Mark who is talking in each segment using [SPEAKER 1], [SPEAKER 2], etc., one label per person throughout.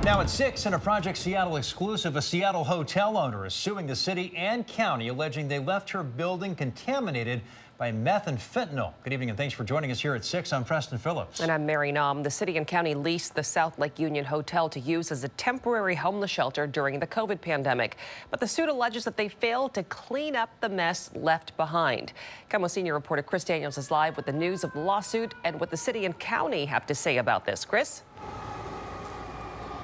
[SPEAKER 1] Now at 6 in a Project Seattle exclusive, a Seattle hotel owner is suing the city and county, alleging they left her building contaminated by meth and fentanyl. Good evening and thanks for joining us here at 6. I'm Preston Phillips.
[SPEAKER 2] And I'm Mary Naum. The city and county leased the South Lake Union Hotel to use as a temporary homeless shelter during the COVID pandemic. But the suit alleges that they failed to clean up the mess left behind. KOMO senior reporter Chris Daniels is live with the news of the lawsuit and what the city and county have to say about this. Chris?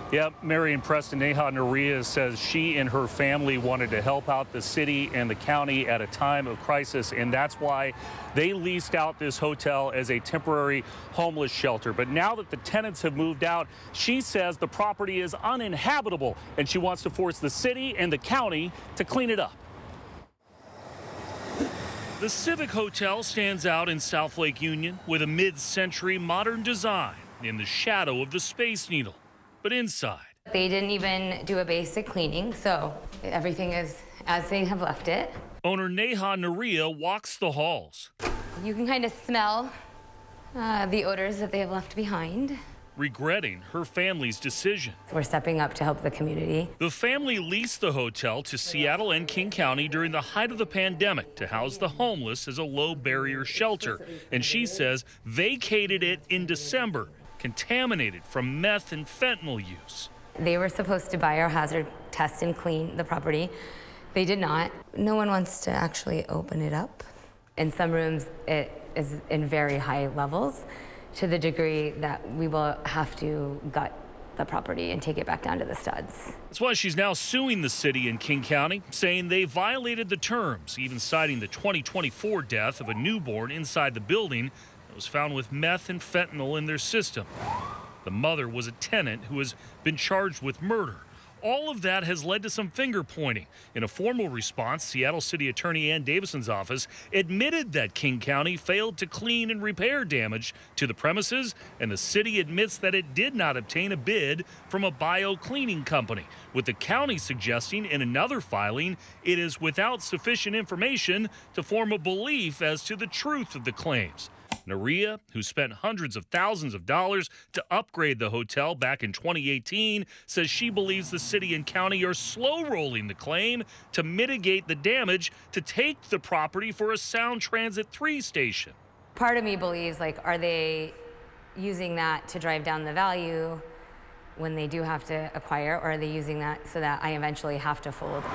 [SPEAKER 3] Yeah, Mary and Preston, Neha Nariya says she and her family wanted to help out the city and the county at a time of crisis, and that's why they leased out this hotel as a temporary homeless shelter. But now that the tenants have moved out, she says the property is uninhabitable, and she wants to force the city and the county to clean it up. The Civic Hotel stands out in South Lake Union with a mid-century modern design in the shadow of the Space Needle. But inside,
[SPEAKER 4] they didn't even do a basic cleaning, so everything is as they have left it.
[SPEAKER 3] Owner Neha Nariya walks the halls.
[SPEAKER 4] You can kind of smell the odors that they have left behind.
[SPEAKER 3] Regretting her family's decision.
[SPEAKER 4] We're stepping up to help the community.
[SPEAKER 3] The family leased the hotel to Seattle and King County during the height of the pandemic to house the homeless as a low-barrier shelter. And she says vacated it in December, contaminated from meth and fentanyl use.
[SPEAKER 4] They were supposed to biohazard test and clean the property. They did not. No one wants to actually open it up. In some rooms, it is in very high levels to the degree that we will have to gut the property and take it back down to the studs.
[SPEAKER 3] That's why she's now suing the city and King County, saying they violated the terms, even citing the 2024 death of a newborn inside the building was found with meth and fentanyl in their system. The mother was a tenant who has been charged with murder. All of that has led to some finger pointing. In a formal response, Seattle City Attorney Ann Davison's office admitted that King County failed to clean and repair damage to the premises, and the city admits that it did not obtain a bid from a bio-cleaning company, with the county suggesting in another filing it is without sufficient information to form a belief as to the truth of the claims. Nariya, who spent hundreds of thousands of dollars to upgrade the hotel back in 2018, says she believes the city and county are slow-rolling the claim to mitigate the damage to take the property for a Sound Transit 3 station.
[SPEAKER 4] Part of me believes, like, are they using that to drive down the value when they do have to acquire, or are they using that so that I eventually have to fold?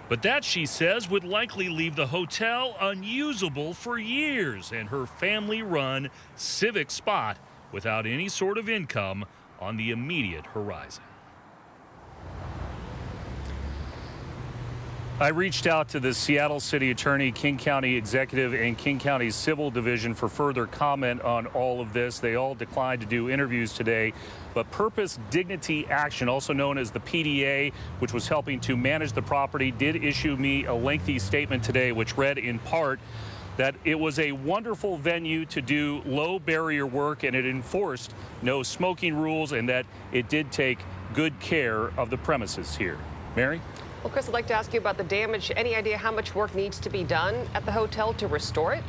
[SPEAKER 3] But that, she says, would likely leave the hotel unusable for years and her family-run Civic spot without any sort of income on the immediate horizon. I reached out to the Seattle City Attorney, King County Executive, and King County's Civil Division for further comment on all of this. They all declined to do interviews today. But Purpose Dignity Action, also known as the PDA, which was helping to manage the property, did issue me a lengthy statement today, which read in part that it was a wonderful venue to do low barrier work and it enforced no smoking rules and that it did take good care of the premises here. Mary?
[SPEAKER 2] Well, Chris, I'd like to ask you about the damage. Any idea how much work needs to be done at the hotel to restore it?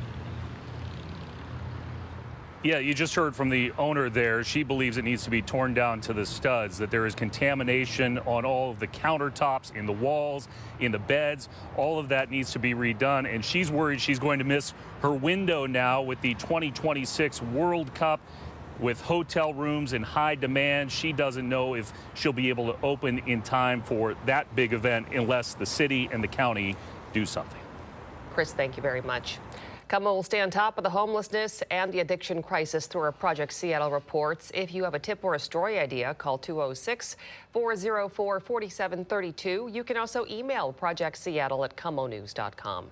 [SPEAKER 3] Yeah, you just heard from the owner there. She believes it needs to be torn down to the studs, that there is contamination on all of the countertops, in the walls, in the beds. All of that needs to be redone, and she's worried she's going to miss her window now with the 2026 World Cup. With hotel rooms in high demand, she doesn't know if she'll be able to open in time for that big event unless the city and the county do something.
[SPEAKER 2] Chris, thank you very much. KOMO will stay on top of the homelessness and the addiction crisis through our Project Seattle reports. If you have a tip or a story idea, call 206-404-4732. You can also email projectseattle@komonews.com.